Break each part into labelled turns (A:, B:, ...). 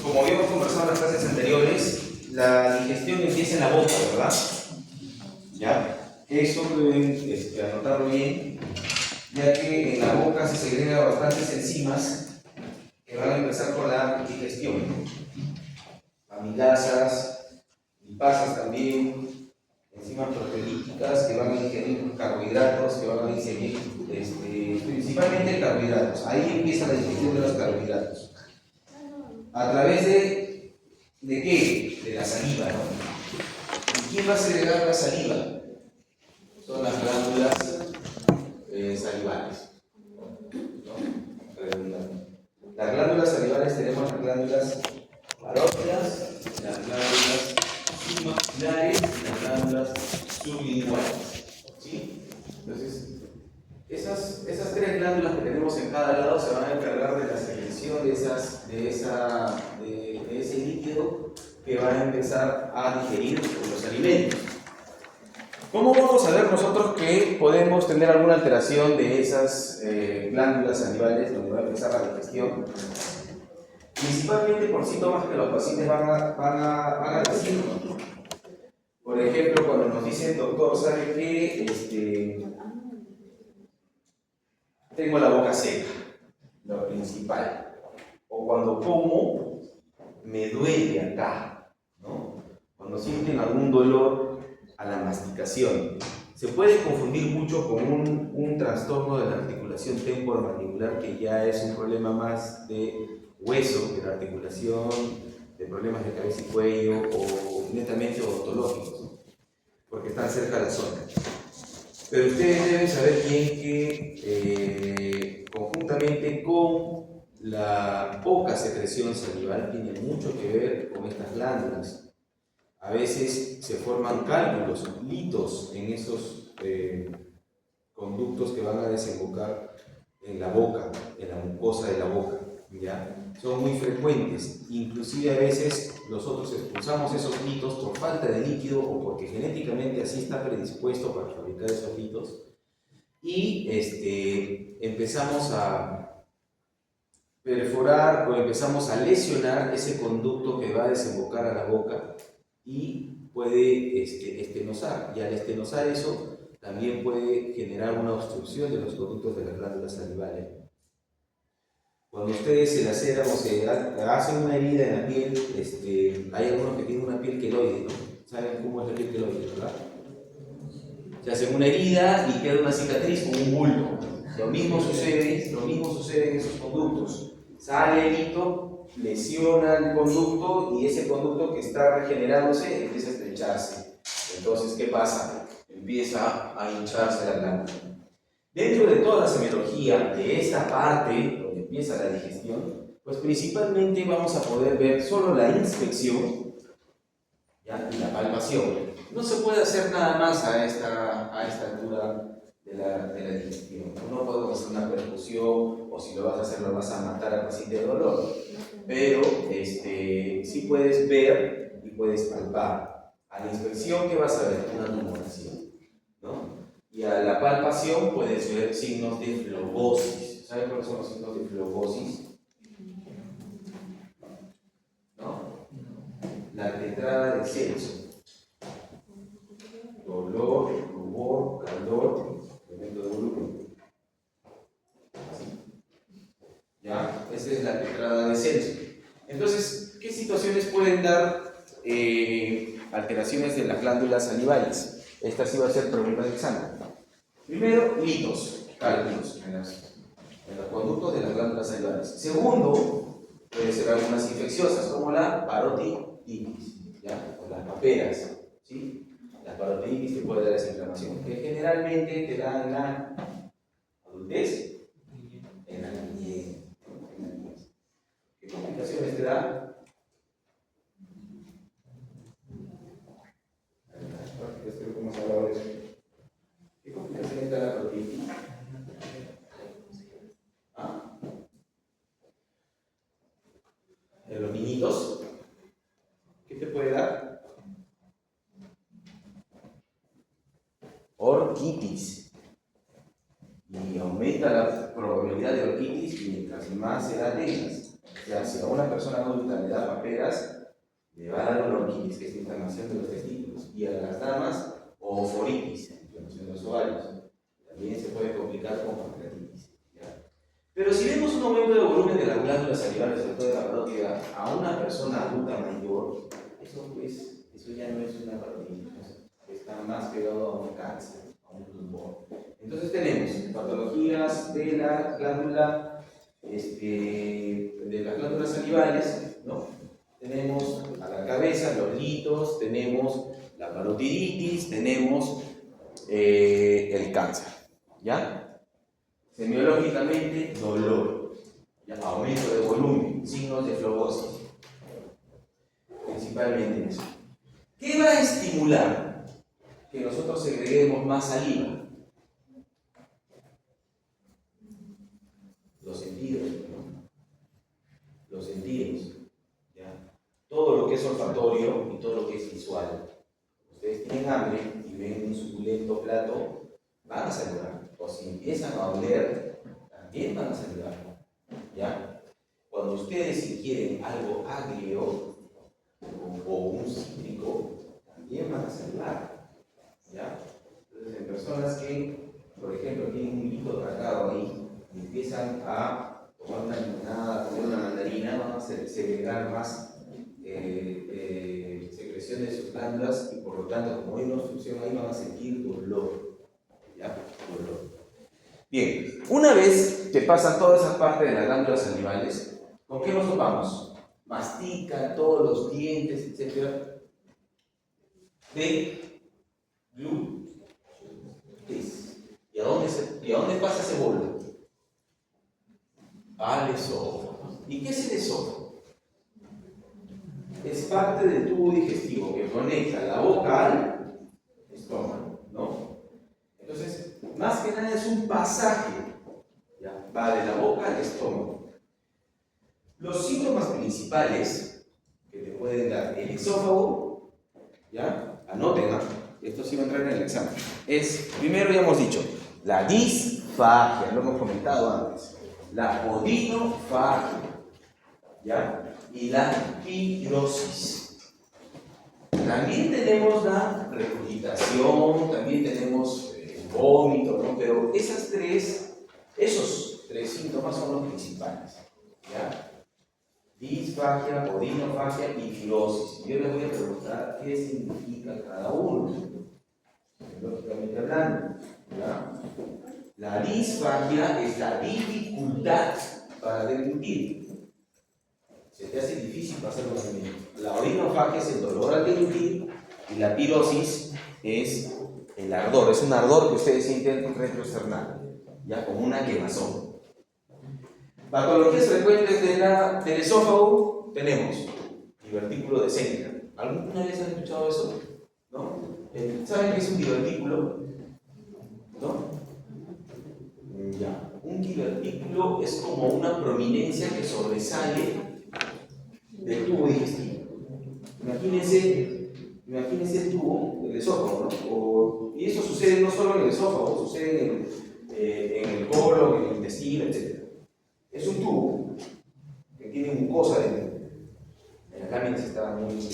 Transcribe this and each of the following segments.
A: Como habíamos conversado en las clases anteriores, la digestión empieza en la boca, ¿verdad? ¿Ya? Eso deben anotarlo bien, ya que en la boca se segregan bastantes enzimas que van a empezar con la digestión. Amilasas, lipasas también, enzimas proteolíticas que van a ingerir carbohidratos, que van a ingerir principalmente carbohidratos. Ahí empieza la digestión de los carbohidratos. ¿A través de qué? De la saliva, ¿no? ¿Y quién va a segregar la saliva? Son las glándulas salivales, ¿no? Las glándulas salivales tenemos las glándulas parótidas, las glándulas submaxilares y las glándulas sublinguales, ¿sí? Entonces, esas tres glándulas que tenemos en cada lado se van a encargar de la secreción de ese líquido que va a empezar a digerir los alimentos. ¿Cómo vamos a ver nosotros que podemos tener alguna alteración de esas glándulas salivales donde va a empezar la digestión? Principalmente por síntomas que los pacientes van a decir. Por ejemplo, cuando nos dicen, doctor, ¿sabe qué? Tengo la boca seca, lo principal. O cuando como, me duele acá, ¿no? Cuando sienten algún dolor a la masticación. Se puede confundir mucho con un trastorno de la articulación temporomandibular, que ya es un problema más de hueso, de la articulación, de problemas de cabeza y cuello, o netamente odontológicos, ¿no? Porque están cerca de la zona. Pero ustedes deben saber bien que conjuntamente con la poca secreción salival tiene mucho que ver con estas glándulas. A veces se forman cálculos, litos en esos conductos que van a desembocar en la boca, en la mucosa de la boca, ¿ya? Son muy frecuentes, inclusive a veces nosotros expulsamos esos litos por falta de líquido o porque genéticamente así está predispuesto para fabricar esos litos, y empezamos a perforar o empezamos a lesionar ese conducto que va a desembocar a la boca y puede estenosar, y al estenosar eso también puede generar una obstrucción de los conductos de las glándulas salivales. Cuando ustedes se laceran o se hacen una herida en la piel, hay algunos que tienen una piel queloide, ¿no? ¿Saben cómo es la piel queloide, verdad? Se hace una herida y queda una cicatriz con un bulto. Lo mismo sucede en esos conductos. Sale el hito, lesiona el conducto y ese conducto que está regenerándose empieza a estrecharse. Entonces, ¿qué pasa? Empieza a hincharse la glándula. Dentro de toda la semiología de esta parte donde empieza la digestión, pues principalmente vamos a poder ver solo la inspección, ¿ya? Y la palpación. No se puede hacer nada más a esta altura de la digestión. No podemos hacer una perfusión, o si lo vas a hacer lo vas a matar al paciente de dolor. Pero sí puedes ver y puedes palpar. A la inspección, ¿qué vas a ver? Una tumoración, ¿no? Y a la palpación puedes ver signos de flebosis. ¿Saben cuáles son los signos de flebosis? ¿No? La tetrada de Celso. Dolor, rubor, calor, aumento de volumen. ¿Ya? Esa es la tetrada de Celso. Entonces, ¿qué situaciones pueden dar alteraciones de las glándulas salivales? Esta sí va a ser pregunta de examen. Primero, litos, cálculos en los conductos de las glándulas salivales. Segundo, puede ser algunas infecciosas, como la parotiditis, ¿ya? O las paperas, ¿sí? La parotiditis te puede dar esa inflamación, que generalmente te da en la adultez, en la niñez. ¿Qué complicaciones te da? Creo que hemos hablado de eso. ¿Qué complicaciones te da la parotiditis? ¿Ah? En los niñitos, ¿qué te puede dar? Orquitis. Y aumenta la probabilidad de orquitis mientras más edad tengas. O sea, si a una persona adulta le da paperas, le va a dar bronquitis, que es inflamación de los testículos, y a las damas, oforitis, inflamación de los ovarios. También se puede complicar con pancreatitis. ¿Ya? Pero si vemos un aumento de volumen de las glándulas salivales, sobre todo de la parótida, a una persona adulta mayor, eso ya no es una parótiditis, está más pegado a un cáncer, a un tumor. Entonces tenemos patologías de la glándula, de las glándulas salivales, ¿no? Tenemos a la cabeza los litos, tenemos la parotiditis, tenemos el cáncer, ¿ya? Semiológicamente, dolor, ¿ya? Aumento de volumen, signos de flebosis, principalmente eso. ¿Qué va a estimular que nosotros segreguemos más saliva? Los sentidos, ¿no? Los sentidos, ¿ya? Todo lo que es olfatorio y todo lo que es visual. Ustedes tienen hambre y ven un suculento plato, van a saludar. O si empiezan a oler, también van a saludar, ¿ya? Cuando ustedes ingieren algo agrio o un cítrico, también van a saludar, ¿ya? Entonces, en personas que, por ejemplo, tienen un hito tratado ahí y empiezan a tomar una limonada, comer una mandarina, van a segregar más secreción de sus glándulas y por lo tanto, como hay una obstrucción ahí, van a sentir dolor, ¿ya? Dolor. Bien, una vez que pasan toda esa parte de las glándulas salivales, ¿con qué nos topamos? Mastican todos los dientes, etc. De glúteos. ¿Y a dónde pasa ese bolo? Al esófago. ¿Y qué es el esófago? Es parte del tubo digestivo que conecta la boca al estómago, ¿no? Entonces, más que nada es un pasaje, ¿ya? Va de la boca al estómago. Los síntomas principales que te pueden dar el esófago, ¿ya? Anoten, ¿no? Esto sí va a entrar en el examen. Primero ya hemos dicho, la disfagia, lo hemos comentado antes, la odinofagia, ¿ya? Y la pirosis. También tenemos la regurgitación, también tenemos el vómito, ¿no? Pero esos tres síntomas son los principales, ¿ya? Disfagia, odinofagia y pirosis. Yo les voy a preguntar qué significa cada uno, lógicamente hablando, ¿ya? La disfagia es la dificultad para deglutir. Se te hace difícil pasar los alimentos. La odinofagia es el dolor al deglutir y la pirosis es el ardor. Es un ardor que ustedes sienten retroesternal, ya como una quemazón. Patologías frecuentes del esófago tenemos divertículo de Seneca. ¿Alguna vez han escuchado eso? ¿No? ¿Saben qué es un divertículo? ¿No? Ya. Un divertículo es como una prominencia que sobresale del tubo digestivo. Imagínense el tubo, el esófago, ¿no? Y eso sucede no solo en el esófago, sucede en el colon, en el intestino, etc. Es un tubo que tiene mucosa dentro. En las láminas está muy bien.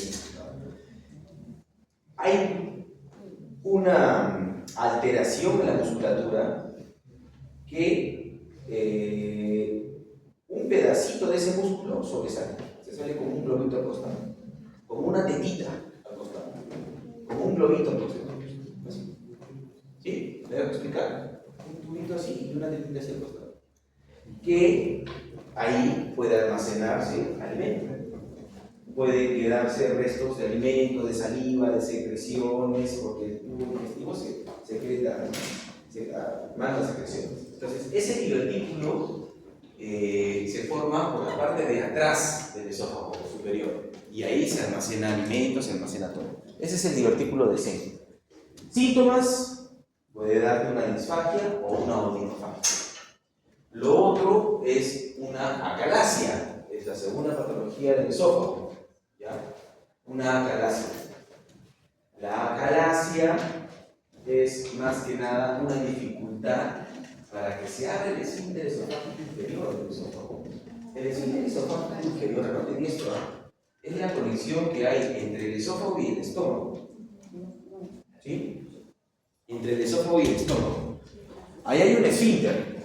A: Hay una alteración en la musculatura que un pedacito de ese músculo sobresale. Se sale como un globito al costado, como una tetita al costado, como un globito al costado. Así. ¿Sí? ¿Me dejo explicar? Un tubito así y una tetita hacia el costado. Que ahí puede almacenarse alimento. Puede quedarse restos de alimento, de saliva, de secreciones, porque el tubo digestivo secreta, manda secreciones. Entonces, ese divertículo se forma por la parte de atrás del esófago superior. Y ahí se almacena alimento, se almacena todo. Ese es el divertículo de Seneca. Síntomas: puede darte una disfagia o una odinofagia. Lo otro es una acalasia, es la segunda patología del esófago, ¿ya? Una acalasia. La acalasia es más que nada una dificultad para que se abra el esfínter esofágico inferior del esófago. El esfínter esofágico inferior, anoten esto, es la conexión que hay entre el esófago y el estómago. ¿Sí? Entre el esófago y el estómago. Ahí hay un esfínter.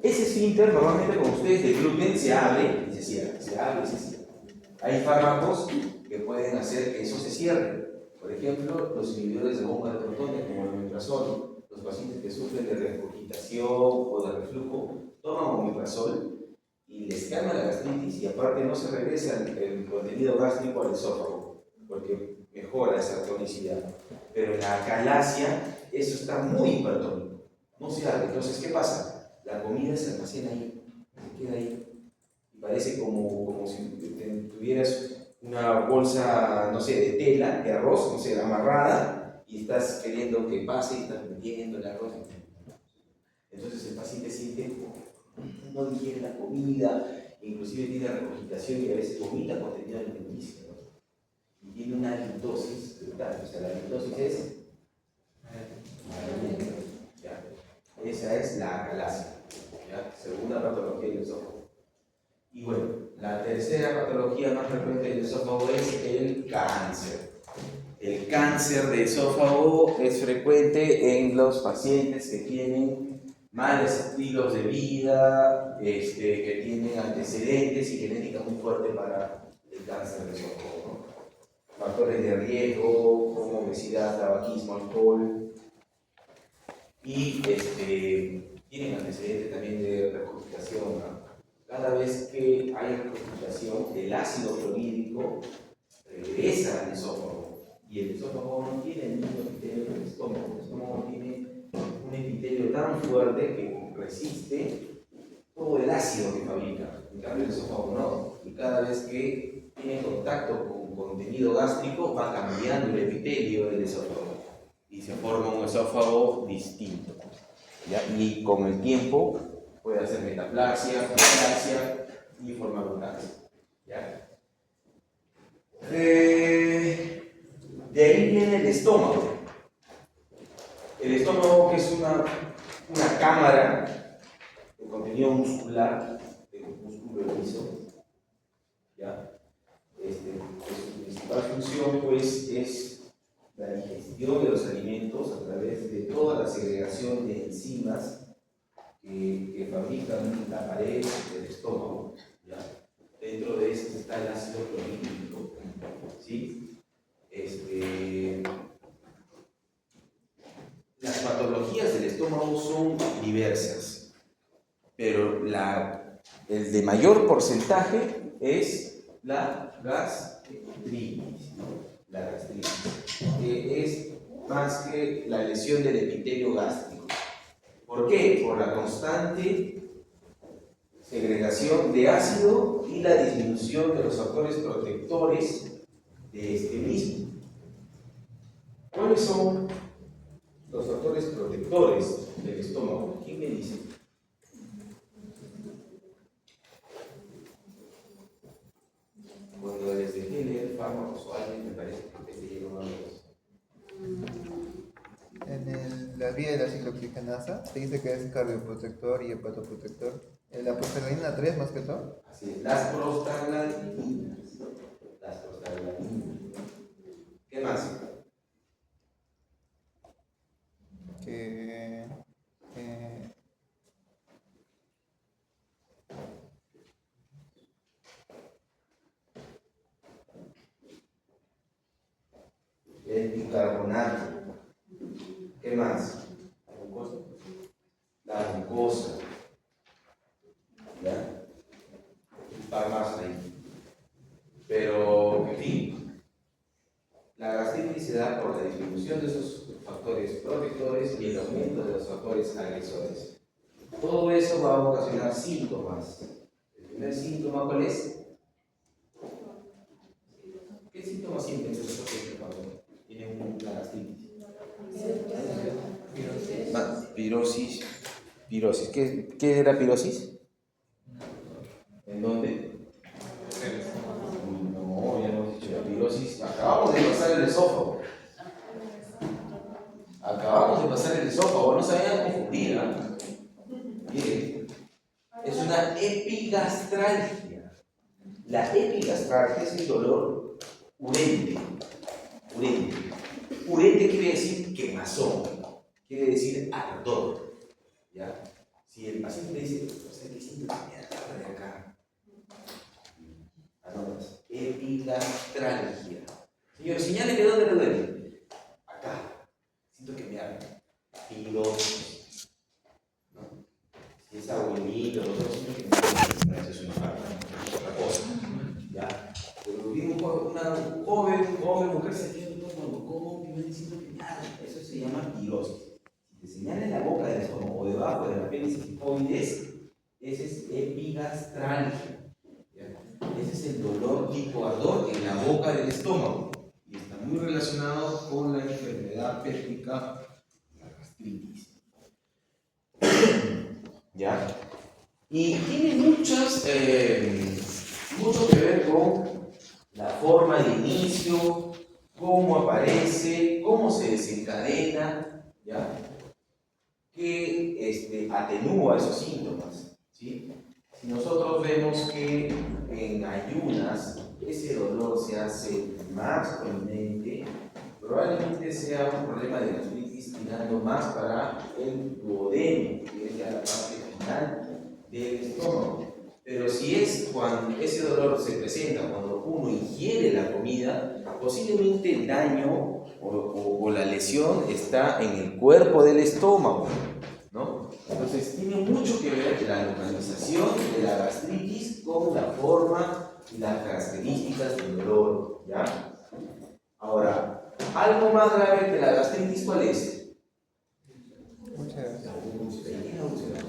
A: Ese esfínter, normalmente como ustedes de gluten, se abre y se cierra. Se abre y se cierra. Hay fármacos que pueden hacer que eso se cierre. Por ejemplo, los inhibidores de bomba de protones, como el omeprazol. Los pacientes que sufren de regurgitación o de reflujo toman omeprazol y les calma la gastritis y aparte no se regresa el contenido gástrico al esófago porque mejora esa tonicidad. Pero en la acalasia eso está muy hipertónico, no se abre. Entonces, ¿qué pasa? La comida se almacena ahí, se queda ahí y parece como si tuvieras una bolsa, no sé, de tela, de arroz, no sé, amarrada y estás queriendo que pase y estás metiendo el arroz. Entonces el paciente siente no digiere la comida, inclusive tiene regurgitación y a veces vomita contenido alimenticio, ¿no? Y tiene una halitosis brutal. O sea, la halitosis es ¿ya? Esa es la acalasia, ¿ya? Segunda patología del esófago. Y bueno, la tercera patología más frecuente del esófago es el cáncer. El cáncer de esófago es frecuente en los pacientes que tienen malos estilos de vida, que tienen antecedentes y genética muy fuerte para el cáncer de esófago, ¿no? Factores de riesgo como obesidad, tabaquismo, alcohol y tienen antecedentes también de regurgitación, ¿no? Cada vez que hay regurgitación, el ácido clorhídrico regresa al esófago. Y el esófago no tiene el mismo epitelio del estómago. El estómago tiene un epitelio tan fuerte que resiste todo el ácido que fabrica. En cambio, el esófago no. Y cada vez que tiene contacto con contenido gástrico, va cambiando el epitelio del esófago. Y se forma un esófago distinto, ¿ya? Y con el tiempo puede hacer metaplasia, proplasia y formar un cáncer, ¿ya? De ahí viene el estómago. El estómago, que es una cámara de contenido muscular, de músculo liso, ¿ya? Su principal función pues, es la digestión de los alimentos a través de toda la segregación de enzimas que fabrican la pared del estómago, ¿ya? Dentro de eso está el ácido clorhídrico, ¿sí? Las patologías del estómago son diversas, pero el de mayor porcentaje es la gastritis, ¿no? La gastritis, que es más que la lesión del epitelio gástrico. ¿Por qué? Por la constante segregación de ácido y la disminución de los factores protectores de este mismo. ¿Cuáles son los factores protectores del estómago? ¿Quién me dice? Cuando les dejé leer fármacos o alguien me parece que te llegó a los...
B: En la vía de la ciclooxigenasa se dice que es cardioprotector y hepatoprotector. La prostaglandina 3 más que todo.
A: Así es, las prostaglandinas. Las prostaglandinas. ¿Qué más? El bicarbonato. ¿Qué más? La glucosa. ¿Ya? Un par más ahí. Pero, en fin, la gastritis se da por la disminución de esos factores protectores y el aumento de los factores agresores. Todo eso va a ocasionar síntomas. El primer síntoma, ¿cuál es? ¿Qué síntomas sienten esos pacientes cuando tienen una gastritis? Pirosis. Pirosis. ¿Qué era pirosis? ¿En dónde? No, ya hemos dicho la pirosis. Acabamos de pasar el esófago. No se vayan a confundir, ¿eh? Miren, es una epigastralgia. La epigastralgia es el dolor urente. Urente. Urente quiere decir quemazón, quiere decir ardor. ¿Ya? Si el paciente dice, o sea, que siento que me arde de acá. Anotas, epigastralgia. Señor, señáleme dónde le duele. Acá. Siento que me arde. Pirosis. ¿No? Si es abuelito, los otros siento que me arde. Eso es una otra cosa. ¿Ya? Pero viene una joven mujer se queda cuando como que me diciendo que me arde. Eso se llama pirosis. Si te señala en la boca del estómago o debajo de la apéndice hipoides, ese es epigastralgia. Ese es el dolor tipo ardor en la boca del estómago y está muy relacionado con la enfermedad péptica, la gastritis. ¿Ya? Y tiene mucho que ver con la forma de inicio, cómo aparece, cómo se desencadena, ¿ya? Que atenúa esos síntomas, ¿sí? Si nosotros vemos que en ayunas ese dolor se hace más prominente, probablemente sea un problema de gastritis tirando más para el duodeno, que es ya la parte final del estómago. Pero si es cuando ese dolor se presenta cuando uno ingiere la comida, posiblemente el daño o la lesión está en el cuerpo del estómago, ¿no? Entonces tiene mucho que ver la localización de la gastritis con la forma y las características del dolor, ¿ya? Ahora, algo más grave que la gastritis, ¿cuál es?
B: Úlceras.
A: La úlcera. ¿Qué es la úlcera?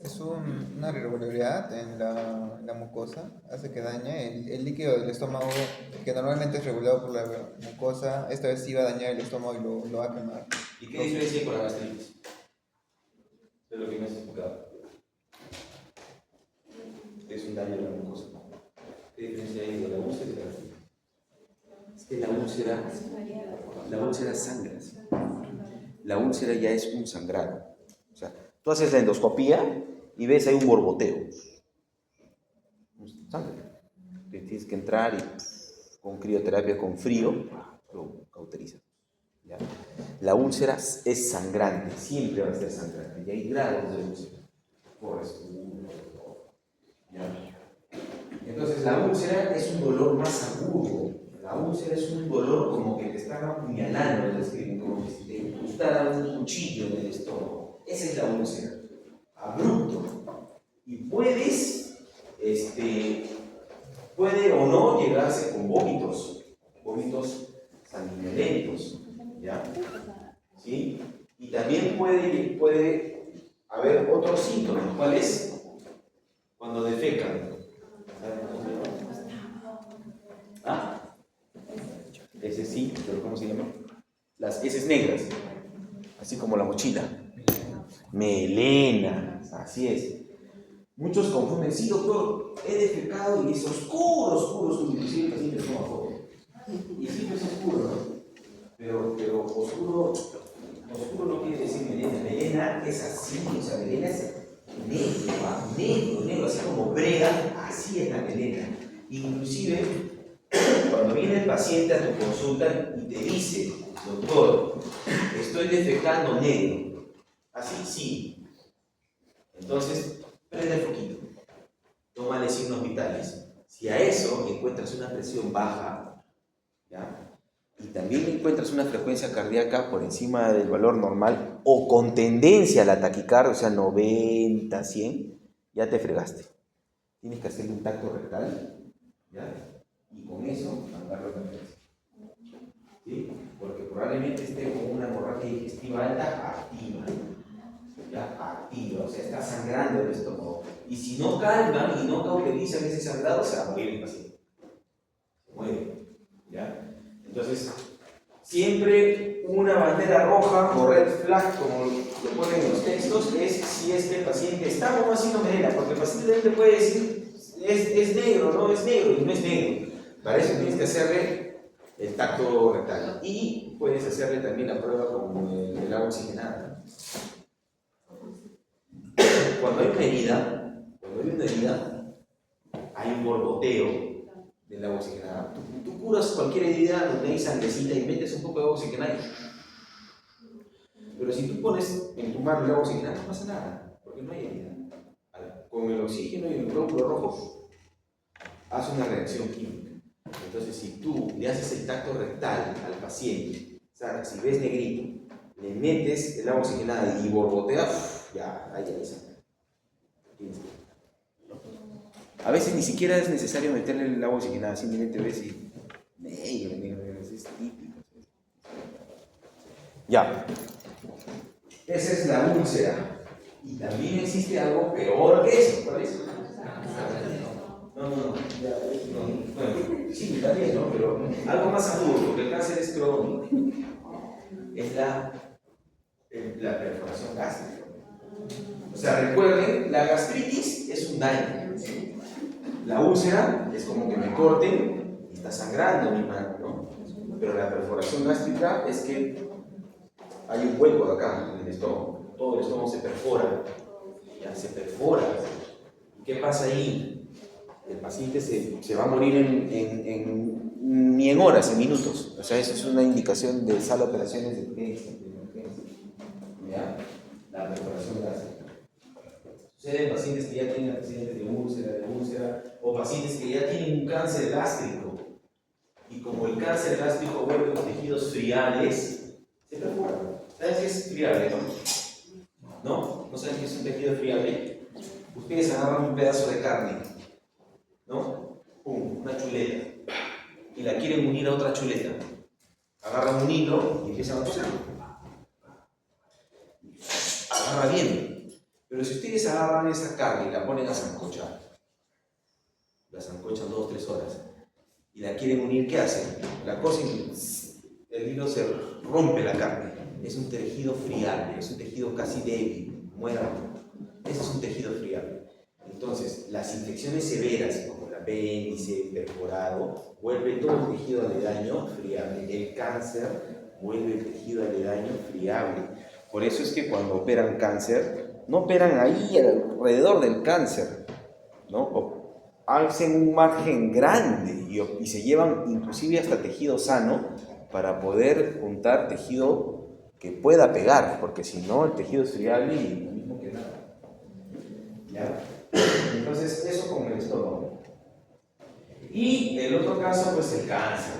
B: Es una irregularidad en la mucosa, hace que dañe el líquido del estómago, que normalmente es regulado por la mucosa. Esta vez sí va a dañar el estómago y lo va a quemar.
A: ¿Y qué diferencia hay con la gastritis? De lo que me has explicado. Es un daño de la mucosa. ¿Qué diferencia hay de la úlcera y la gastritis? Es que la úlcera sangra. La úlcera ya es un sangrado. O sea, tú haces la endoscopía y ves ahí un borboteo. Sangre. Tienes que entrar y con crioterapia, con frío, lo cauterizas. ¿Ya? La úlcera es sangrante, siempre va a ser sangrante. Y hay grados de úlcera. Por escudo. Entonces la úlcera es un dolor más agudo. La úlcera es un dolor como que te están apuñalando, como que si te incrustara un cuchillo en el estómago. Esa es la úlcera. Abrupto. Y puede o no llegarse con vómitos sanguinolentos, ¿ya? ¿Sí? Y también puede haber otros síntomas. ¿Cuál es? Cuando defecan. ¿Ah? Ese sí, pero ¿cómo se llama? Las heces negras, así como la mochila. Melena, así es. Muchos confunden, sí doctor, he defecado y es oscuro, inclusive el paciente toma foto. Y siempre es oscuro, ¿no? Pero oscuro no quiere decir melena. Melena es así, o sea, melena es negro, así como brega, así es la melena. Inclusive, cuando viene el paciente a tu consulta y te dice, doctor, estoy defecando negro, así sí. Entonces, prende el foquito, tómale signos vitales. Si a eso encuentras una presión baja, ¿ya? Y también encuentras una frecuencia cardíaca por encima del valor normal o con tendencia a la taquicardia, o sea, 90, 100, ya te fregaste. Tienes que hacerle un tacto rectal, ¿ya? Y con eso mandarlo a emergencia. ¿Sí? Porque probablemente esté con una hemorragia digestiva alta activa. Ya, activa, o sea, está sangrando el estómago. Y si no calman y no cauterizan ese sangrado, se va a morir el paciente. Se muere. ¿Ya? Entonces, siempre una bandera roja o red flag, como lo ponen en los textos, es si es que el paciente está como haciendo melena, porque el paciente te puede decir, es negro, no es negro, y no es negro. Para eso tienes que hacerle el tacto rectal. Y puedes hacerle también la prueba con el agua oxigenada. Cuando hay una herida, cuando hay una herida, hay un borboteo del agua oxigenada. Tú curas cualquier herida donde hay sangrecita y metes un poco de agua oxigenada. Pero si tú pones en tu mano el agua oxigenada, no pasa nada, porque no hay herida. Con el oxígeno y el glóbulo rojo hace una reacción química. Entonces, si tú le haces el tacto rectal al paciente, o sea, si ves negrito, le metes el agua oxigenada y borbotea, ya, ahí ya sangre. A veces ni siquiera es necesario meterle el agua oxigenada, simplemente ves y... es típico. Ya. Esa es la úlcera. Y también existe algo peor que eso. ¿Cuál es? No. Bueno, sí, también, ¿no? Pero algo más agudo, porque el cáncer es crónico. Es la perforación gástrica. O sea, recuerden, la gastritis es un daño. La úlcera es como que me corten y está sangrando mi mano, ¿no? Pero la perforación gástrica es que hay un hueco acá en el estómago. Todo el estómago se perfora. Ya se perfora. ¿Y qué pasa ahí? El paciente se va a morir ni en horas, en minutos. O sea, eso es una indicación de sala de operaciones de urgencia. ¿Ya? La perforación gástrica. Sucede en pacientes que ya tienen accidentes de úlcera, o pacientes que ya tienen un cáncer gástrico. Y como el cáncer gástrico vuelve los tejidos friables, se perforan. ¿Saben qué es friable, no? ¿No? ¿No saben qué es un tejido friable? Ustedes agarran un pedazo de carne, ¿no? Pum, una chuleta. Y la quieren unir a otra chuleta. Agarran un hilo y empiezan a coser. Agarra bien. Pero si ustedes agarran esa carne y la ponen a sancochar, la sancochan 2 o 3 horas, y la quieren unir, ¿qué hacen? La cosa, el hilo se rompe la carne. Es un tejido friable, es un tejido casi débil, muerto. Ese es un tejido friable. Entonces, las infecciones severas, como la apéndice, perforado, vuelve todo el tejido aledaño friable. El cáncer vuelve el tejido aledaño friable. Por eso es que cuando operan cáncer, no operan ahí alrededor del cáncer, ¿no? O hacen un margen grande y se llevan inclusive hasta tejido sano para poder juntar tejido que pueda pegar, porque si no el tejido es friable y lo mismo que nada. ¿Ya? Entonces eso con el estómago. Y el otro caso pues el cáncer.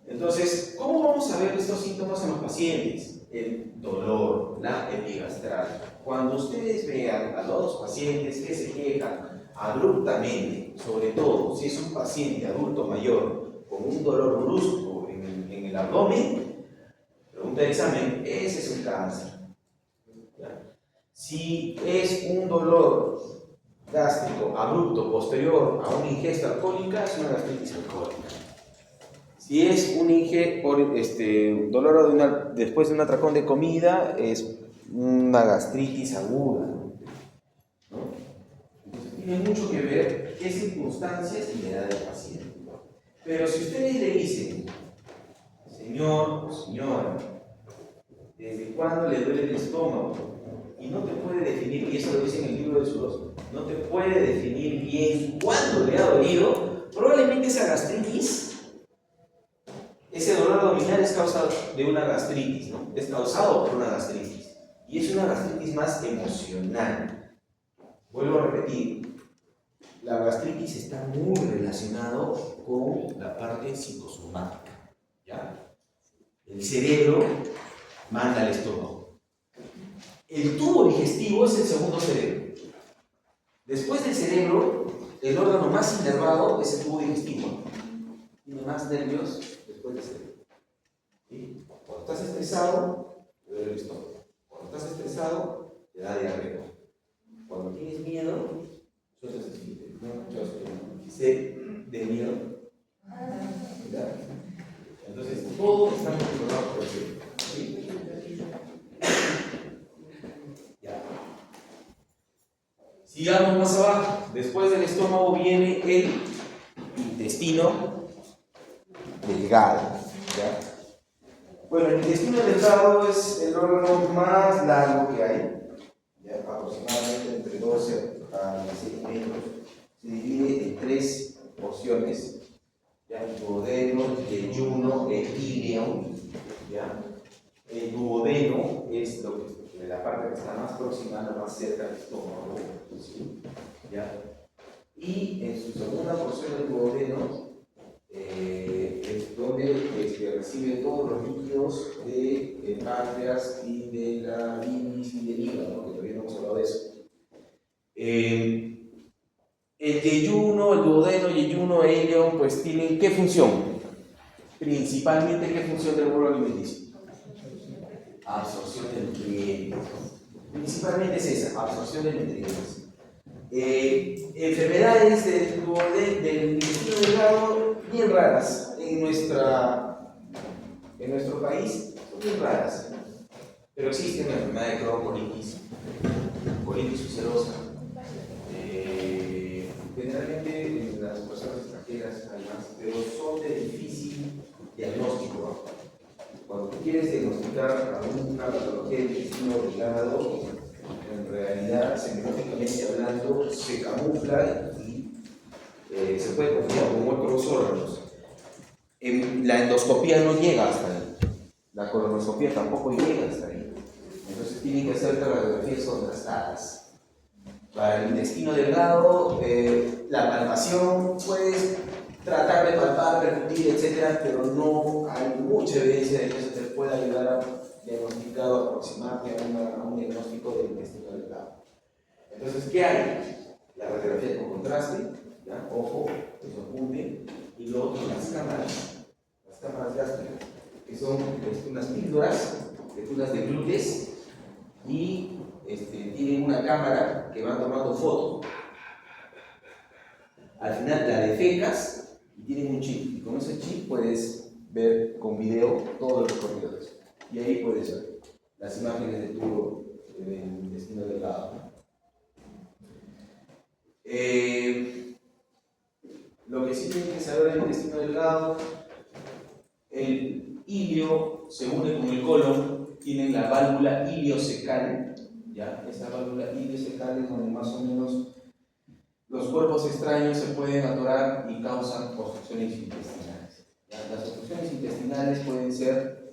A: Entonces, ¿cómo vamos a ver estos síntomas en los pacientes? El dolor, la epigastral. Cuando ustedes vean a los pacientes que se quejan abruptamente, sobre todo si es un paciente adulto mayor con un dolor brusco en el abdomen, pregunta de examen, ese es un cáncer. ¿Ya? Si es un dolor gástrico abrupto posterior a una ingesta alcohólica, es una gastritis alcohólica. Si es un dolor después de un atracón de comida, es una gastritis aguda, ¿no? Entonces, tiene mucho que ver qué circunstancias y la edad del paciente. Pero si ustedes le dicen, señor o señora, ¿desde cuándo le duele el estómago? Y no te puede definir, y eso lo dice en el libro de Suros, no te puede definir bien cuándo le ha dolido, probablemente esa gastritis, ese dolor abdominal es causado de una gastritis, ¿no? Es causado por una gastritis. Y es una gastritis más emocional. Vuelvo a repetir, la gastritis está muy relacionado con la parte psicosomática, ¿ya? El cerebro manda al estómago. El tubo digestivo es el segundo cerebro. Después del cerebro, el órgano más inervado es el tubo digestivo. Tiene más nervios después del cerebro. ¿Sí? Cuando estás estresado, te duele el estómago. Cuando estás estresado, te da diarrea. Cuando tienes miedo, sueltas el esfínter. Sé de miedo. ¿Verdad? Entonces, todo está controlado por el cerebro. ¿Sí? Ya. Sigamos más abajo. Después del estómago viene el intestino delgado. ¿Ya? Bueno, el intestino delgado es el órgano más largo que hay, ¿ya? Aproximadamente entre 12 a hasta 6 metros, se divide en 3 porciones, ¿ya? Duodeno, yeyuno e ileum, ¿ya? El duodeno es la parte que está más próxima, la más cerca del estómago, ¿sí? ¿Ya? Y en su segunda porción del duodeno es donde recibe todos los líquidos del páncreas y de la bilis y del hígado, ¿no? Que todavía no hemos hablado de eso. El yeyuno, el duodeno, yeyuno e ileum, pues tienen ¿qué función? Principalmente, ¿qué función del bolo alimenticio? Absorción de nutrientes. Principalmente es esa, absorción de nutrientes. Enfermedades del intestino delgado bien raras en nuestro país, son bien raras. Pero existe una enfermedad de Crohn, colitis ulcerosa. Generalmente en las personas extranjeras hay más, pero son de difícil diagnóstico, ¿no? Cuando tú quieres diagnosticar alguna patología del intestino delgado, en realidad, semiológicamente hablando, se camufla y se puede confundir con otros órganos. La endoscopía no llega hasta ahí, la colonoscopía tampoco llega hasta ahí. Entonces tienen que hacer radiografías contrastadas. Para el intestino delgado, la palpación, puedes tratar de palpar, percutir, etc., pero no hay mucha evidencia de que eso te pueda ayudar a diagnosticar o aproximarte a un diagnóstico del intestino delgado. Entonces, ¿qué hay? La radiografía con contraste, ¿ya? Ojo, eso apunte, y luego las cámaras gástricas, que son unas píldoras de glutes, y tienen una cámara que va tomando fotos. Al final la defecas y tienen un chip, y con ese chip puedes ver con video todo el recorrido de eso. Y ahí puedes ver las imágenes de tu intestino delgado. Lo que sí tienen que saber del intestino delgado, el ilio se une con el colon, tienen la válvula iliocecal, ¿ya? Esta válvula iliocecal es donde más o menos los cuerpos extraños se pueden atorar y causan obstrucciones intestinales, ¿ya? Las obstrucciones intestinales pueden ser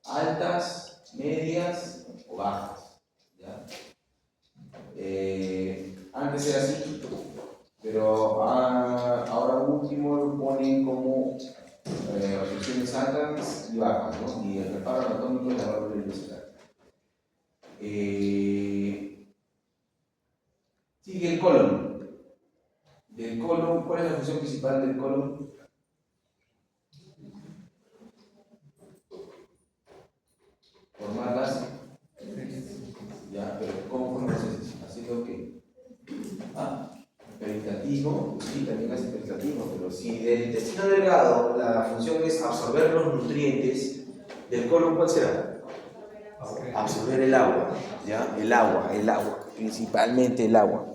A: altas, medias o bajas, ¿ya? Antes era así, pero ahora último lo ponen como obstrucciones altas y bajas, ¿no? Y el reparo anatómico es la válvula iliocecal. Sigue el colon. Del colon, ¿cuál es la función principal del colon? Formar las. Ya, pero ¿cómo forman las heces? Haciendo que. Peristaltismo, sí, también hace peristaltismo, pero si del intestino delgado la función es absorber los nutrientes, del colon, ¿cuál será? Absorber el agua, ¿ya? El agua, principalmente el agua.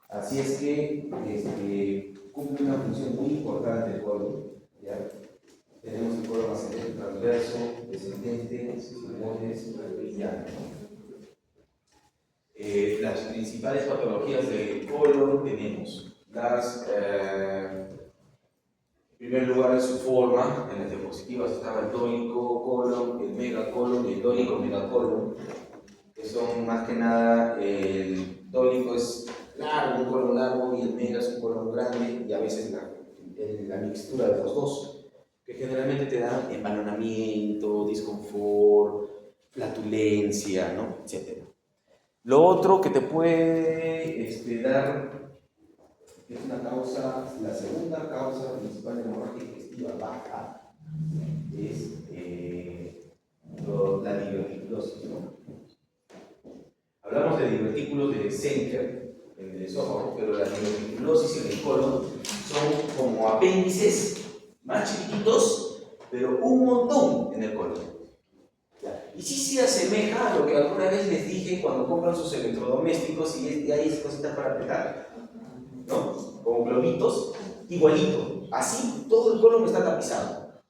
A: Así es que cumple una función muy importante el colon, ¿ya? Tenemos el colon ascendente, transverso, descendente, pulmones y llano. Las principales patologías del colon tenemos en primer lugar en su forma, en las diapositivas estaba el dólico colon, el megacolon y el dólico megacolon, que son más que nada, el dólico es largo, un colon largo, y el mega es un colon grande, y a veces la mixtura de los dos, que generalmente te da embalonamiento, disconfort, flatulencia, ¿no? Etc. Lo otro que te puede dar, que es la segunda causa principal de hemorragia digestiva baja, es la diverticulosis, ¿no? Hablamos de divertículos de Zenker, en el esófago, pero la diverticulosis en el colon son como apéndices más chiquititos, pero un montón en el colon. Y sí se asemeja a lo que alguna vez les dije cuando compran sus electrodomésticos y hay cositas para apretar, ¿no? Como globitos, igualito. Así todo el colon está tapizado.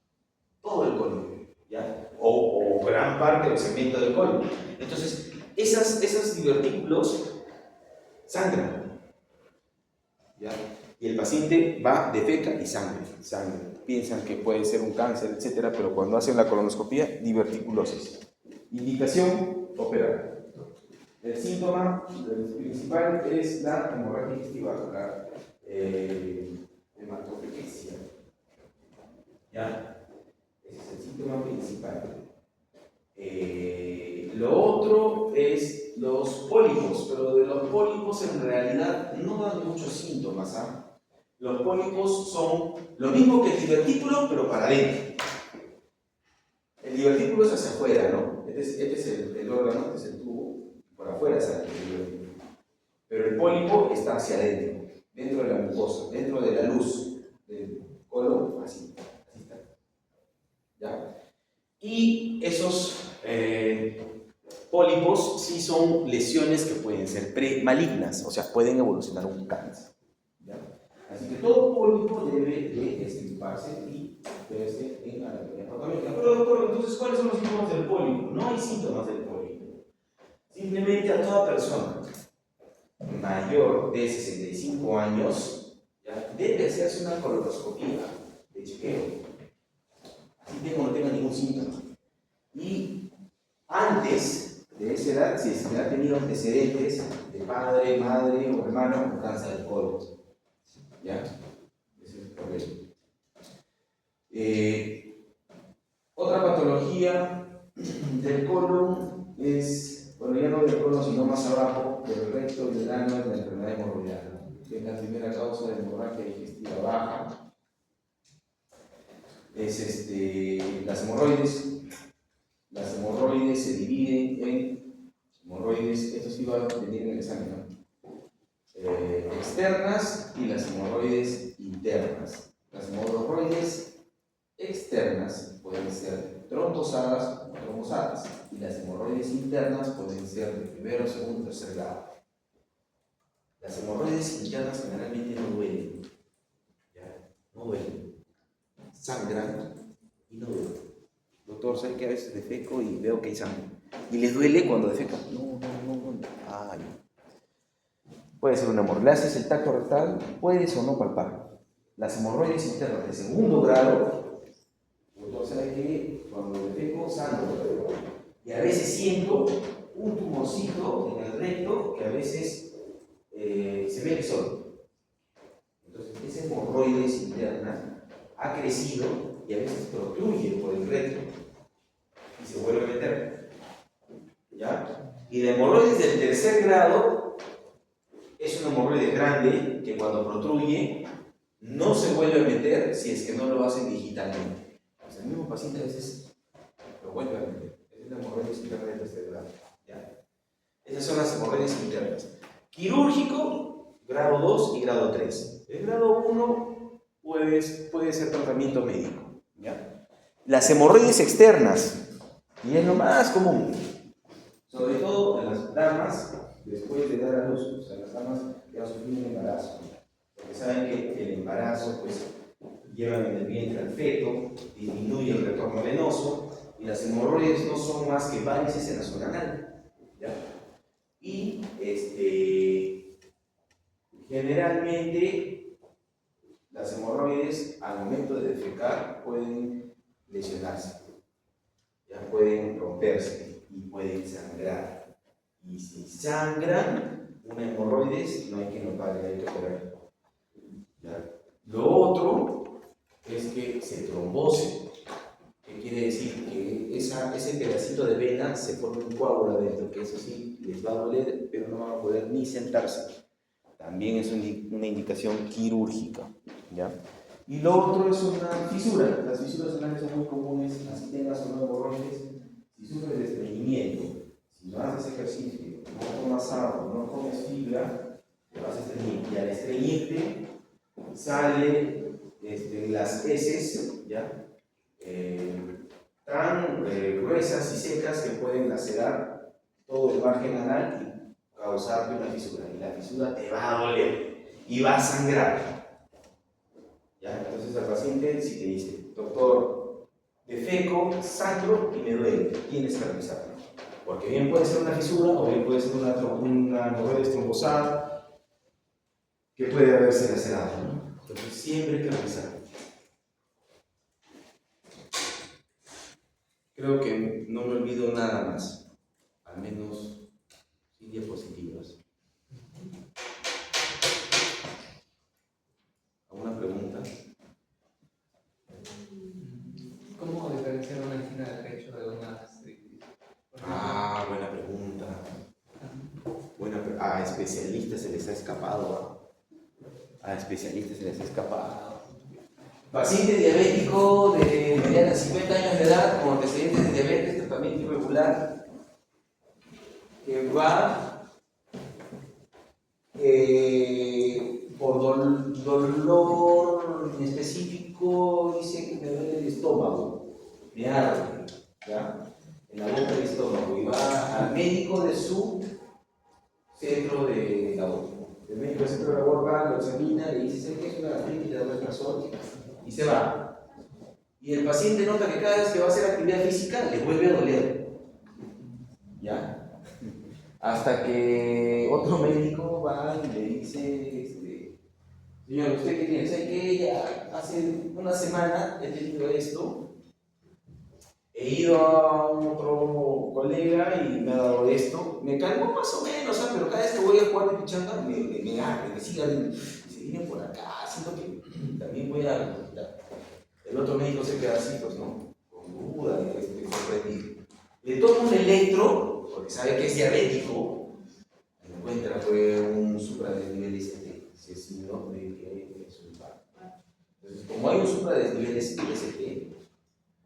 A: Todo el colon, ¿ya? O gran parte del segmento del colon. Entonces, esos divertículos sangran. ¿ya? Y el paciente va, defeca y sangre. Piensan que puede ser un cáncer, etcétera, pero cuando hacen la colonoscopia, diverticulosis. Indicación, operar. El síntoma principal es la hemorragia digestiva, la hematopequesia. ¿Ya? Ese es el síntoma principal. Lo otro es los pólipos, pero de los pólipos en realidad no dan muchos síntomas. Los pólipos son lo mismo que el divertículo, pero para adentro. El divertículo es hacia afuera, ¿no? Este es el órgano, este es el tubo, por afuera sale el divertículo. Pero el pólipo está hacia adentro, dentro de la mucosa, dentro de la luz del colon, así está. ¿Ya? Y esos pólipos sí son lesiones que pueden ser malignas, o sea, pueden evolucionar un cáncer. ¿Ya? Así que todo pólipo debe de extirparse y verse en anatomía patológica. Pero doctor, entonces, ¿cuáles son los síntomas del pólipo? No hay síntomas del pólipo. Simplemente a toda persona mayor de 65 años, ¿ya? Debe hacerse una colonoscopia de chequeo. Así que no tenga ningún síntoma. Y antes de esa edad, si es que ha tenido antecedentes de padre, madre o hermano con cáncer del colon. ¿Ya? Ese es el problema. Otra patología del colon es, bueno, ya no del colon, sino más abajo, del recto y del ano, es la enfermedad hemorroidal, que es la primera causa de hemorragia digestiva baja. Es las hemorroides. Las hemorroides se dividen en hemorroides, esto sí va a venir en el examen, ¿no? Externas y las hemorroides internas. Las hemorroides externas pueden ser trombosadas o trombosadas y las hemorroides internas pueden ser de primero, segundo, tercer grado. Las hemorroides internas generalmente no duelen, ¿ya? No duelen, sangran y no duelen. Doctor, ¿sabe que a veces defeco y veo que hay sangre? ¿Y les duele cuando defecan? No. Ay. Puede ser un hemorroide. ¿Le haces el tacto rectal? Puedes o no palpar. Las hemorroides internas de segundo grado, doctor, ¿sabe que cuando defeco sangro? Y a veces siento un tumorcito en el recto que a veces se mete solo. Entonces, esa hemorroides interna ha crecido y a veces protruye por el recto y se vuelve a meter. ¿Ya? Y la hemorroides del tercer grado es una hemorroide grande que cuando protruye no se vuelve a meter si es que no lo hacen digitalmente. O sea, el mismo paciente a veces lo vuelve a meter. Esa es la hemorroides interna del tercer grado. ¿Ya? Esas son las hemorroides internas. Quirúrgico, grado 2 y grado 3. El grado 1 puede ser tratamiento médico. ¿Ya? Las hemorroides externas, y es lo más común, sobre todo en las damas después de dar a luz, o sea, las damas que han sufrido un embarazo, porque saben que el embarazo pues llevan en el vientre al feto, disminuye el retorno venoso, y las hemorroides no son más que varices en la zona anal, ¿ya? Y generalmente las hemorroides al momento de defecar pueden lesionarse, ya pueden romperse y pueden sangrar. Y si sangran una hemorroides, no hay que notarle, hay que operar. ¿Ya? Lo otro es que se trombose. ¿Qué quiere decir? Que ese pedacito de vena se forma un coágulo adentro, que eso sí les va a doler, pero no van a poder ni sentarse. También es una indicación quirúrgica. ¿Ya? Y lo otro es una fisura. Las fisuras anales son muy comunes, así tengas o no hemorroides. Si sufres de estreñimiento, si no haces ejercicio, no tomas agua, no comes fibra, te vas a estreñir. Y al estreñirte, salen las heces, ¿ya? Tan gruesas y secas que pueden lacerar todo el margen anal y causarte una fisura. Y la fisura te va a doler y va a sangrar. ¿Ya? Entonces al paciente, si te dice, doctor, defeco, sangro y me duele, tienes que revisarlo. Porque bien puede ser una fisura o bien puede ser una hemorroides trombosada que puede haberse lacerado, ¿no? Entonces siempre hay que revisar. Creo que no me olvido nada más, al menos sin diapositivas. ¿Alguna pregunta?
C: ¿Cómo diferenciar una angina de pecho de una gastritis?
A: Ah, buena pregunta. A especialistas se les ha escapado. A especialistas se les ha escapado. Paciente diabético de mediana 50 años de edad con antecedentes de diabetes, tratamiento irregular, que va por dolor específico, dice que me duele el estómago, me arde, ¿ya? En la boca del estómago, y va al médico de su centro de labor. El médico del centro de labor va, lo examina, le dice, ¿sabes qué es una gastritis? Le da omeprazol y se va. Y el paciente nota que cada vez que va a hacer actividad física le vuelve a doler. ¿Ya? Hasta que otro médico va y le dice, señor, ¿usted qué tiene? ¿Sabe qué? Ya hace una semana he tenido esto, he ido a otro colega y me ha dado esto, me calmó más o menos, ¿sabes? Pero cada vez que voy a jugar de pichanga me arde, me sigue, se viene por acá, siento que también voy a... El otro médico se queda así, pues, ¿no? Con duda, sorprendido. Le toma un electro, porque sabe que es diabético, encuentra fue un supradesnivel ST, si es signo de que es un paro. Entonces, como hay un supradesnivel ST,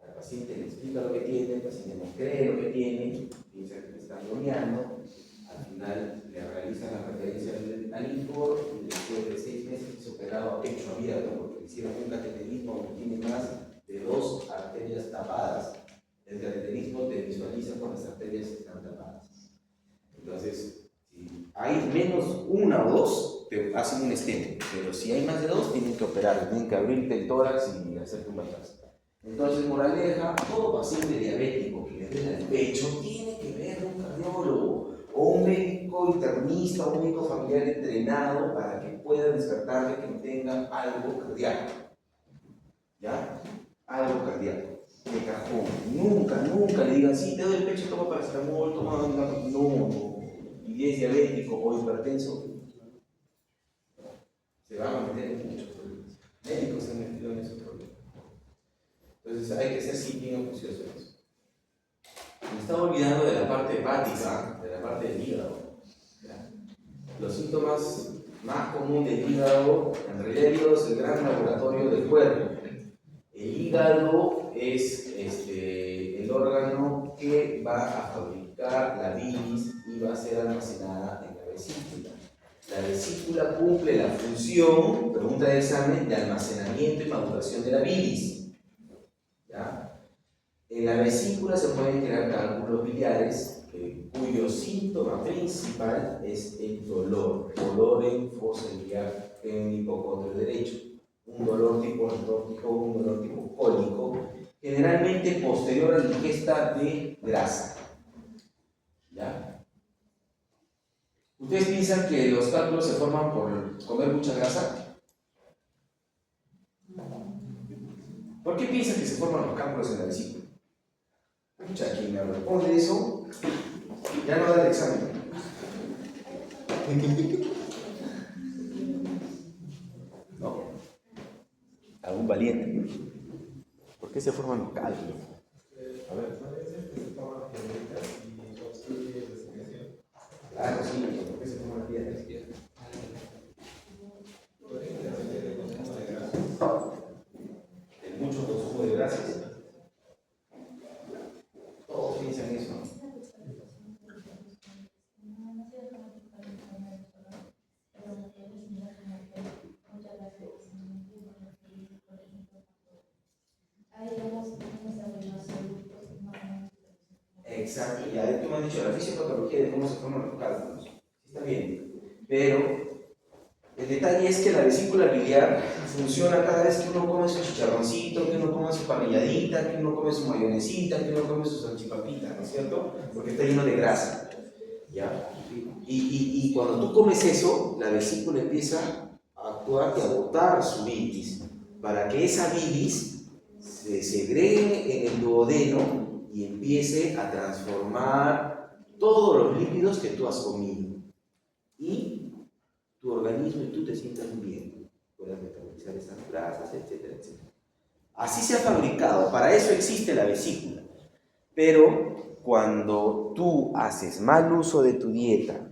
A: al paciente le explica lo que tiene, el paciente no cree lo que tiene, piensa que le están bromeando, al final le realizan la referencia al INCOR y después de 6 meses es operado a pecho abierto porque le hicieron un cateterismo que tiene más de 2 arterias tapadas. El cateterismo te visualiza con las arterias que están tapadas. Entonces, si hay menos 1 o 2, te hacen un stent, pero si hay más de 2, tienen que operar, tienen que abrirte el tórax y hacerte un bypass. Entonces, moraleja, todo paciente diabético que le duele el pecho tiene que ver a un cardiólogo o un médico internista o un médico familiar entrenado para que pueda descartarle que tenga algo cardíaco. ¿Ya? Algo cardíaco. De cajón. Nunca le digan, sí, te doy el pecho, toma paracetamol, toma... No. Y es diabético o hipertenso, se van a meter en muchos problemas. Médicos se han metido en esos problemas. Entonces hay que ser sí bien juicioso en eso. Me estaba olvidando de la parte hepática, de la parte del hígado. ¿Ya? Los síntomas más comunes del hígado, en realidad el hígado es el gran laboratorio del cuerpo. El hígado es el órgano que va a fabricar la bilis y va a ser almacenada en la vesícula. La vesícula cumple la función, pregunta de examen, de almacenamiento y maduración de la bilis. ¿Ya? En la vesícula se pueden crear cálculos biliares cuyo síntoma principal es el dolor en fosa iliaca en el hipocondrio derecho. Un dolor tipo artrótico, un dolor tipo cólico, generalmente posterior a la ingesta de grasa. ¿Ya? ¿Ustedes piensan que los cálculos se forman por comer mucha grasa? ¿Por qué piensan que se forman los cálculos en la vesícula? Escucha, quien me responde eso, ya no da el examen. ¿No? Algún valiente. ¿Por qué se forman los cálculos? A ver. Claro, sí, ¿por qué se forman las piedras? El mucho consumo de grasas. Todos piensan eso, ¿no? Exacto, ya tú me has dicho la fisiopatología de cómo se forman los cálculos. Está bien, pero el detalle es que la vesícula biliar funciona cada vez que uno come su chicharroncito, que uno come su parrilladita, que uno come su mayonesita, que uno come su salchipapita, ¿no es cierto? Porque está lleno de grasa. ¿Ya? Y cuando tú comes eso, la vesícula empieza actuar y a botar su bilis, para que esa bilis se segregue en el duodeno y empiece a transformar todos los lípidos que tú has comido. Y tu organismo y tú te sientas bien, puedas metabolizar esas grasas, etcétera, etcétera. Así se ha fabricado, para eso existe la vesícula. Pero cuando tú haces mal uso de tu dieta,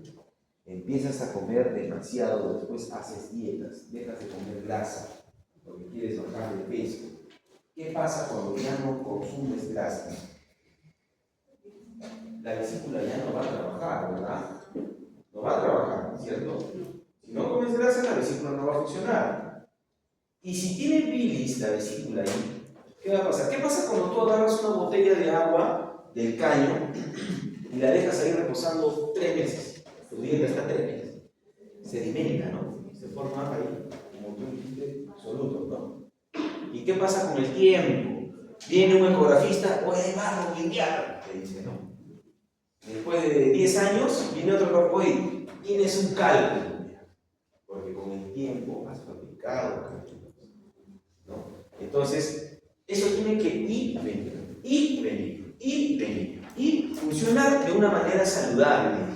A: empiezas a comer demasiado, después haces dietas, dejas de comer grasa, porque quieres bajar de peso. ¿Qué pasa cuando ya no consumes grasa? La vesícula ya no va a trabajar, ¿verdad? No va a trabajar, ¿cierto? Si no comes grasa, la vesícula no va a funcionar. Y si tiene bilis la vesícula ahí, ¿qué va a pasar? ¿Qué pasa cuando tú agarras una botella de agua del caño y la dejas ahí reposando 3 meses? Tu dieta está 3 meses. Sedimenta, ¿no? Se forma ahí, como tú dijiste, solutos, ¿no? ¿Y qué pasa con el tiempo? Viene un ecografista, oye, vas a limpiar, te dice, ¿no? Después de 10 años, viene otro, oye, tienes un cálculo, porque con el tiempo has fabricado cálculos, ¿no? Entonces, eso tiene que ir, venir, ir, venir, ir, venir, y funcionar de una manera saludable.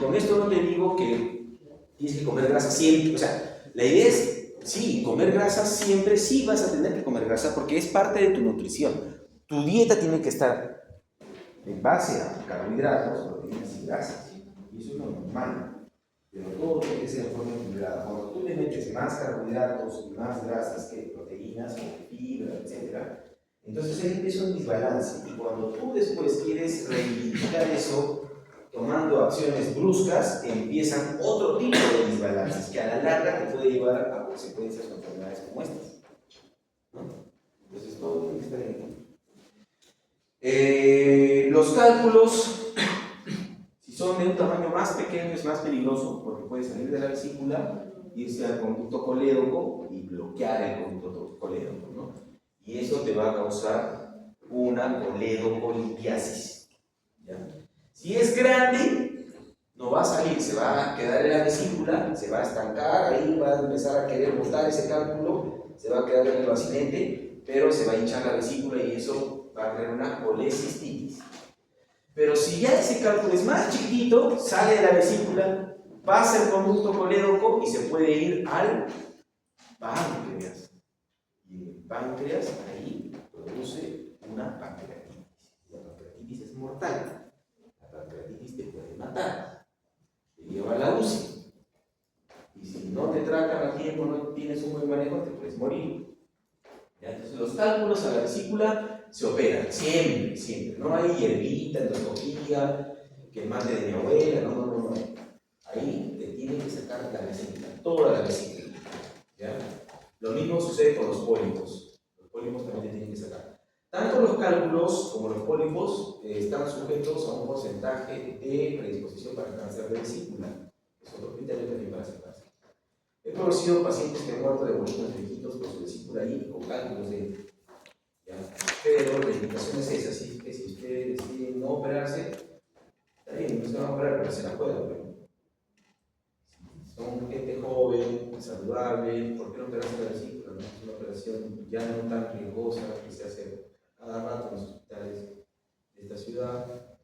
A: Con esto no te digo que tienes que comer grasa siempre, o sea, la idea es, sí, comer grasa siempre, sí vas a tener que comer grasa porque es parte de tu nutrición. Tu dieta tiene que estar en base a carbohidratos, proteínas y grasas, y eso es lo normal, pero todo tiene que ser de forma equilibrada. Cuando tú le metes más carbohidratos y más grasas que proteínas o fibra, etc., entonces ahí empieza un desbalance, y cuando tú después quieres reivindicar eso, tomando acciones bruscas, empiezan otro tipo de desbalances que a la larga te puede llevar a consecuencias o enfermedades como estas, ¿no? Entonces todo tiene que estar en los cálculos, si son de un tamaño más pequeño, es más peligroso porque puede salir de la vesícula, irse al conducto colédoco y bloquear el conducto colédoco, ¿no? Y eso te va a causar una coledocolipiasis, ¿ya? Si es grande, no va a salir, se va a quedar en la vesícula, se va a estancar, ahí va a empezar a querer botar ese cálculo, se va a quedar en el vacinete, pero se va a hinchar la vesícula y eso va a crear una colecistitis. Pero si ya ese cálculo es más chiquitito, sale de la vesícula, pasa el conducto colédoco y se puede ir al páncreas. Y el páncreas ahí produce una pancreatitis. La pancreatitis es mortal. La pancreatitis te puede matar. Te lleva a la UCI. Y si no te tratan a tiempo, no tienes un buen manejo, te puedes morir. ¿Ya? Entonces los cálculos a la vesícula se operan, siempre, siempre. No hay hierbita, endoscopía, que el mate de mi abuela, no. Ahí te tienen que sacar la vesícula, toda la vesícula. ¿Ya? Lo mismo sucede con los pólipos. Los pólipos también te tienen que sacar. Tanto los cálculos como los pólipos están sujetos a un porcentaje de predisposición para cáncer de vesícula. Es otro criterio también para sacarse. He conocido pacientes que han muerto de bolitos viejitos con su vesícula ahí, con cálculos de... ¿ya? Pero la indicación es esa, así que si usted decide no operarse, está bien, no se van a operar, pero se la juegan, ¿no? Son gente joven, saludable, ¿por qué no operarse la vesícula? ¿No? Es una operación ya no tan riesgosa que se hace cada rato en los hospitales de esta ciudad.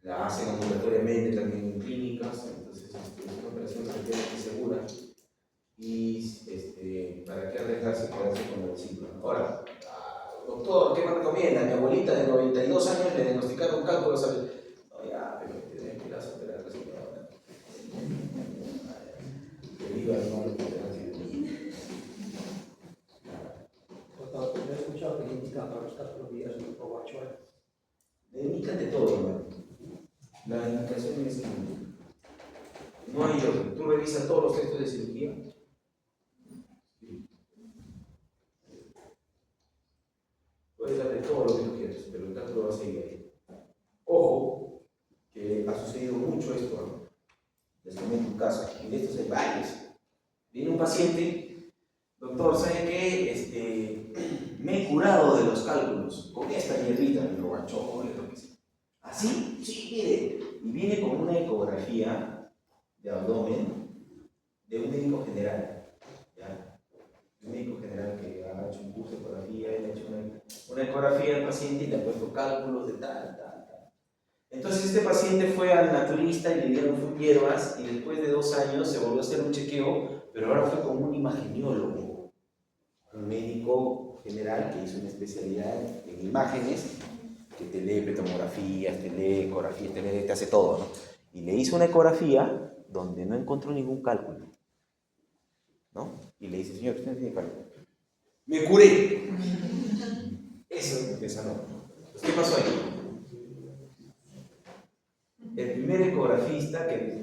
A: La hacen ambulatoriamente también en clínicas, entonces es una operación relativamente segura. Y para qué arriesgarse quedarse con la vesícula. Ahora, doctor, ¿qué me recomienda? Mi abuelita de 92 años le diagnosticaron cálculos al... No, ya, pero tenés que ir a operar la señora. Que viva el nombre de la
C: Doctor, yo he escuchado que le indican para los cálculos días un probachoel.
A: Le indican de todo, hermano. La indicación es que no hay otro. Tú revisas todos los textos de cirugía. Puedes darle todo lo que tú quieras, pero el cálculo va a seguir ahí. Ojo, que ha sucedido mucho esto, ¿no? Les comento un caso, y de estos hay varios. Viene un paciente, doctor, ¿sabe qué? Me he curado de los cálculos con esta hierbita, el robachol, lo que sea. ¿Así? Sí, mire. Y viene con una ecografía de abdomen de un médico general, ¿ya? Un médico general que ha hecho un curso de ecografía, él ha hecho una ecografía del paciente y le ha puesto cálculos de tal. Entonces este paciente fue al naturista y le dieron hierbas y después de 2 años se volvió a hacer un chequeo, pero ahora fue con un imageniólogo, un médico general que hizo una especialidad en imágenes, que te lee petomografías, te lee ecografías, te hace todo, ¿no? Y le hizo una ecografía donde no encontró ningún cálculo, ¿no? Y le dice, señor, usted no tiene cálculo. ¡Me curé! Eso es lo que sanó. Pues, ¿qué pasó ahí? El primer ecografista que